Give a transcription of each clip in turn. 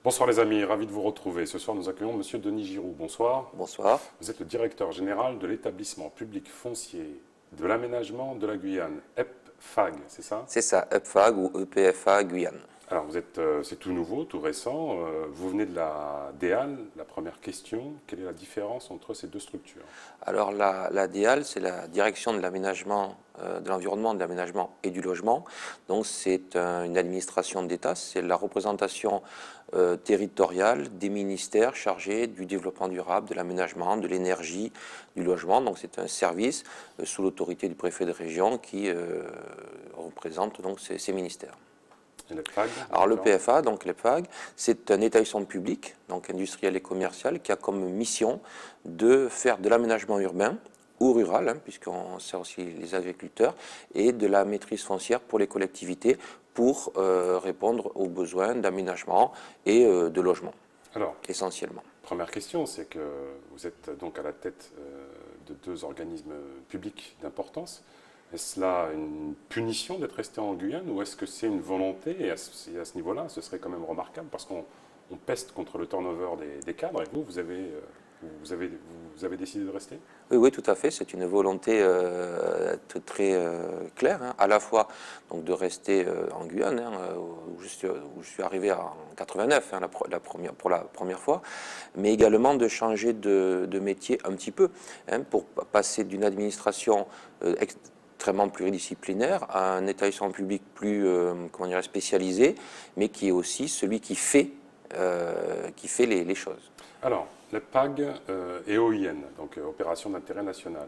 Bonsoir les amis, ravi de vous retrouver. Ce soir, nous accueillons Monsieur Denis Giroux. Bonsoir. Bonsoir. Vous êtes le directeur général de l'établissement public foncier de l'aménagement de la Guyane, EPFAG, c'est ça? C'est ça, EPFAG ou EPFA Guyane. Alors, c'est tout nouveau, tout récent. Vous venez de la DEAL. La première question, quelle est la différence entre ces deux structures? Alors la DIAL, c'est la direction de l'aménagement, de l'environnement, de l'aménagement et du logement. Donc c'est une administration d'État, c'est la représentation territoriale des ministères chargés du développement durable, de l'aménagement, de l'énergie, du logement. Donc c'est un service sous l'autorité du préfet de région qui représente donc ces ministères. Et l'EPFAG, Alors le PFA, donc l'EPFAG, c'est un établissement public, donc industriel et commercial, qui a comme mission de faire de l'aménagement urbain ou rural, puisqu'on sert aussi les agriculteurs, et de la maîtrise foncière pour les collectivités pour répondre aux besoins d'aménagement et de logement, Alors, essentiellement. première question, c'est que vous êtes donc à la tête de deux organismes publics d'importance. Est-ce là une punition d'être resté en Guyane ou est-ce que c'est une volonté? Et à ce niveau-là, ce serait quand même remarquable parce qu'on peste contre le turnover des cadres et vous avez décidé de rester? Oui, oui, tout à fait. C'est une volonté très claire, à la fois donc, de rester en Guyane, où je suis arrivé en 89, pour la première fois, mais également de changer de métier un petit peu, pour passer d'une administration extrêmement pluridisciplinaire à un établissement public plus comment dire, spécialisé, mais qui est aussi celui qui fait les choses. Alors, le PAG et OIN, donc Opération d'intérêt national.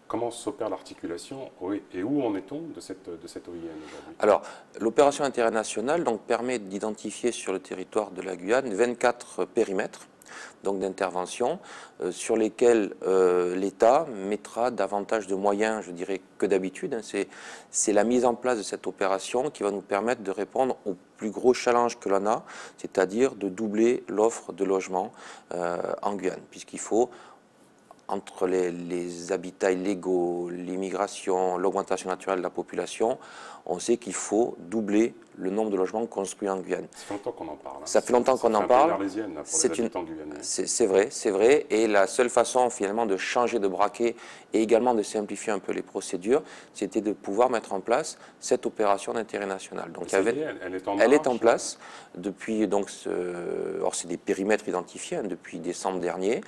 Comment s'opère l'articulation et où en est-on de cette OIN aujourd'hui? Alors, l'opération internationale donc, permet d'identifier sur le territoire de la Guyane 24 périmètres d'intervention sur lesquels l'État mettra davantage de moyens, je dirais, que d'habitude. C'est la mise en place de cette opération qui va nous permettre de répondre au plus gros challenge que l'on a, c'est-à-dire de doubler l'offre de logements en Guyane, puisqu'il faut entre les habitats illégaux, l'immigration, l'augmentation naturelle de la population, on sait qu'il faut doubler le nombre de logements construits en Guyane. Ça fait longtemps qu'on en parle. Ça fait longtemps qu'on en parle. C'est vrai, c'est vrai. Et la seule façon finalement de changer de braquet et également de simplifier un peu les procédures, c'était de pouvoir mettre en place cette opération d'intérêt national. Donc elle est en place depuis donc alors c'est des périmètres identifiés depuis décembre dernier.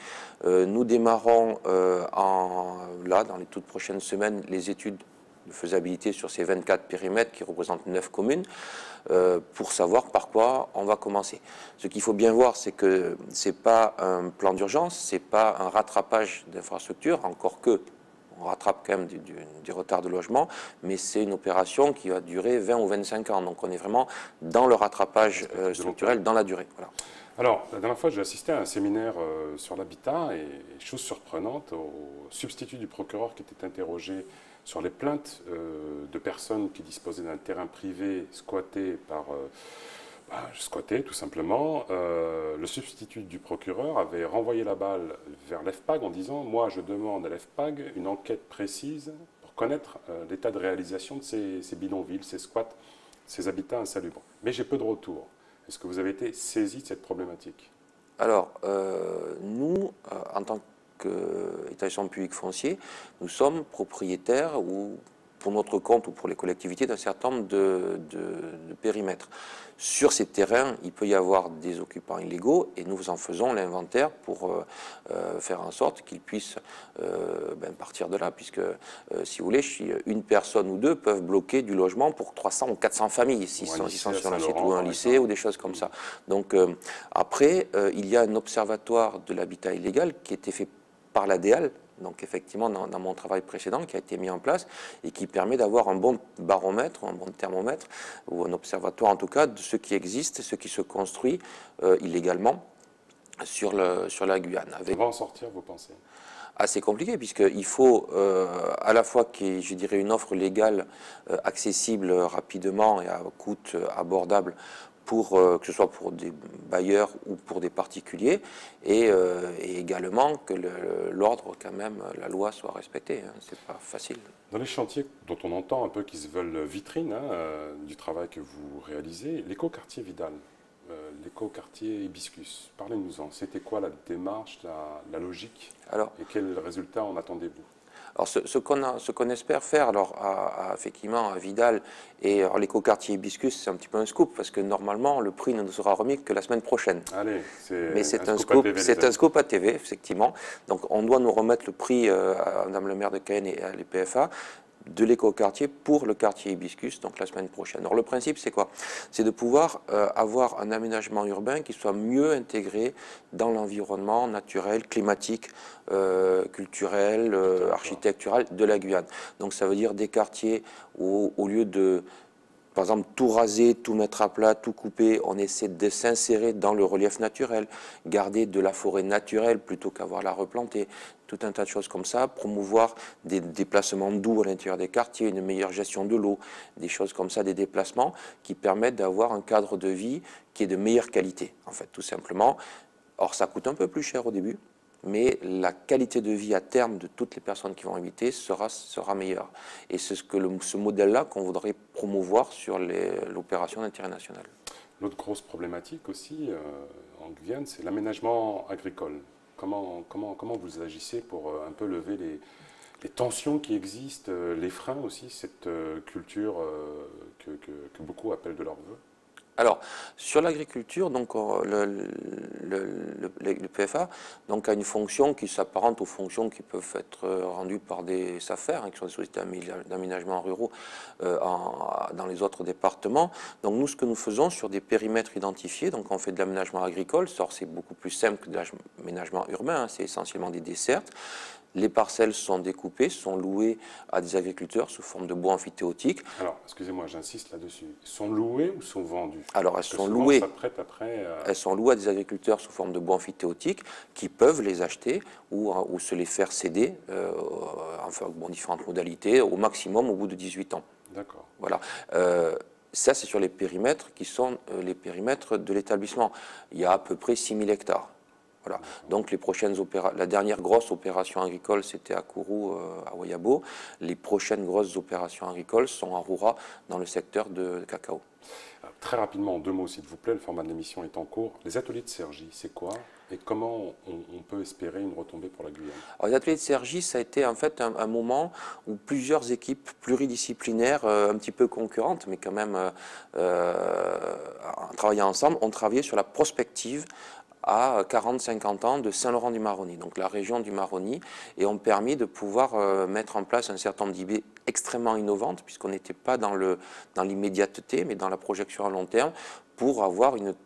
Nous démarrons dans les toutes prochaines semaines les études de faisabilité sur ces 24 périmètres qui représentent 9 communes pour savoir par quoi on va commencer. Ce qu'il faut bien voir, c'est que ce n'est pas un plan d'urgence, ce n'est pas un rattrapage d'infrastructures, encore que on rattrape quand même du retard de logement, mais c'est une opération qui va durer 20 ou 25 ans. Donc on est vraiment dans le rattrapage structurel, dans la durée. Voilà. Alors, la dernière fois, j'ai assisté à un séminaire sur l'habitat et, chose surprenante, au substitut du procureur qui était interrogé sur les plaintes de personnes qui disposaient d'un terrain privé squatté tout simplement. Le substitut du procureur avait renvoyé la balle vers l'EFPAG en disant « Moi, je demande à l'EFPAG une enquête précise pour connaître l'état de réalisation de ces bidonvilles, ces squats, ces habitats insalubres. Mais j'ai peu de retours. » Est-ce que vous avez été saisi de cette problématique? Alors, nous, en tant qu'établissement public foncier, nous sommes propriétaires ou pour notre compte ou pour les collectivités d'un certain nombre de périmètres. Sur ces terrains, il peut y avoir des occupants illégaux et nous en faisons l'inventaire pour faire en sorte qu'ils puissent partir de là, puisque si vous voulez, une personne ou deux peuvent bloquer du logement pour 300 ou 400 familles, s'ils sont sur un site ou un lycée ou des choses comme ça. Donc après, il y a un observatoire de l'habitat illégal qui a été fait par la DEAL, donc effectivement dans mon travail précédent, qui a été mis en place et qui permet d'avoir un bon baromètre, un bon thermomètre, ou un observatoire en tout cas, de ce qui existe, ce qui se construit illégalement sur la Guyane. On va en sortir, vous pensez? Assez compliqué, puisqu'il faut à la fois qu'il y ait, je dirais, une offre légale accessible rapidement et à coût abordable que ce soit pour des bailleurs ou pour des particuliers, et également que l'ordre, quand même, la loi soit respectée. C'est pas facile. Dans les chantiers dont on entend un peu qu'ils se veulent vitrine du travail que vous réalisez, l'écoquartier Vidal. l'écoquartier Hibiscus. Parlez-nous-en. C'était quoi la démarche, la logique et quels résultats en attendez-vous? Alors, ce qu'on espère faire, alors, effectivement, à Vidal et l'écoquartier Hibiscus, c'est un petit peu un scoop, parce que normalement, le prix ne nous sera remis que la semaine prochaine. Allez, mais c'est un scoop à TV, effectivement. Donc, on doit nous remettre le prix à Madame le maire de Cayenne et à l'EPFA de l'écoquartier pour le quartier Hibiscus, donc la semaine prochaine. Alors le principe, c'est quoi? C'est de pouvoir avoir un aménagement urbain qui soit mieux intégré dans l'environnement naturel, climatique, culturel, architectural de la Guyane. Donc ça veut dire des quartiers où, au lieu de, par exemple, tout raser, tout mettre à plat, tout couper, on essaie de s'insérer dans le relief naturel, garder de la forêt naturelle plutôt qu'avoir la replanter, tout un tas de choses comme ça, promouvoir des déplacements doux à l'intérieur des quartiers, une meilleure gestion de l'eau, des choses comme ça, des déplacements qui permettent d'avoir un cadre de vie qui est de meilleure qualité, en fait, tout simplement. Or, ça coûte un peu plus cher au début, mais la qualité de vie à terme de toutes les personnes qui vont habiter sera meilleure. Et c'est ce modèle-là qu'on voudrait promouvoir sur l'opération d'intérêt national. L'autre grosse problématique aussi en Guyane, c'est l'aménagement agricole. Comment vous agissez pour un peu lever les tensions qui existent, les freins aussi, cette culture que beaucoup appellent de leur vœu? Alors, sur l'agriculture, donc le PFA donc, a une fonction qui s'apparente aux fonctions qui peuvent être rendues par des SAFER, qui sont des sociétés d'aménagement ruraux dans les autres départements. Donc nous, ce que nous faisons sur des périmètres identifiés, donc on fait de l'aménagement agricole, c'est beaucoup plus simple que de l'aménagement urbain, c'est essentiellement des dessertes. Les parcelles sont découpées, sont louées à des agriculteurs sous forme de bois amphithéotique. Alors, excusez-moi, j'insiste là-dessus. Sont louées ou sont vendues? Alors, elles sont louées. Ça prête après, Elles sont louées à des agriculteurs sous forme de bois amphithéotique qui peuvent les acheter ou se les faire céder, enfin, différentes modalités, au maximum au bout de 18 ans. D'accord. Voilà. Ça, c'est sur les périmètres qui sont les périmètres de l'établissement. Il y a à peu près 6000 hectares. Voilà. Donc la dernière grosse opération agricole, c'était à Kourou, à Wayabo. Les prochaines grosses opérations agricoles sont à Roura, dans le secteur de cacao. Alors, très rapidement, en 2 mots s'il vous plaît, le format de l'émission est en cours. Les ateliers de Cergy, c'est quoi? Et comment on peut espérer une retombée pour la Guyane? Alors, les ateliers de Cergy, ça a été en fait un moment où plusieurs équipes pluridisciplinaires, un petit peu concurrentes, mais quand même en travaillant ensemble, ont travaillé sur la prospective à 40-50 ans de Saint-Laurent-du-Maroni, donc la région du Maroni, et ont permis de pouvoir mettre en place un certain nombre d'idées extrêmement innovantes, puisqu'on n'était pas dans l'immédiateté, mais dans la projection à long terme, pour avoir une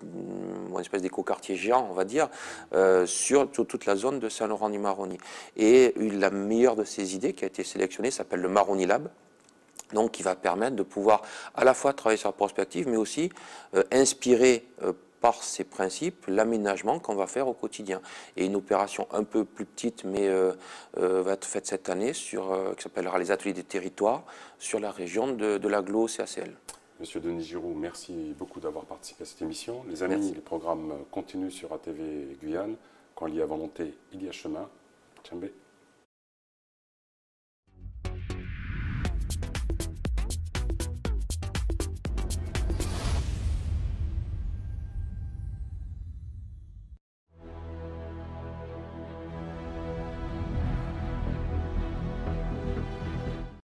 espèce d'écoquartier géant, on va dire, sur toute la zone de Saint-Laurent-du-Maroni. Et la meilleure de ces idées qui a été sélectionnée s'appelle le Maroni Lab, donc qui va permettre de pouvoir à la fois travailler sur la prospective, mais aussi inspirer par ces principes l'aménagement qu'on va faire au quotidien. Et une opération un peu plus petite, mais va être faite cette année, qui s'appellera les ateliers des territoires, sur la région de l'agglo-CACL. Monsieur Denis Giroux, merci beaucoup d'avoir participé à cette émission. Les amis, Merci. Les programmes continuent sur ATV Guyane. Quand il y a volonté, il y a chemin. Tchambé.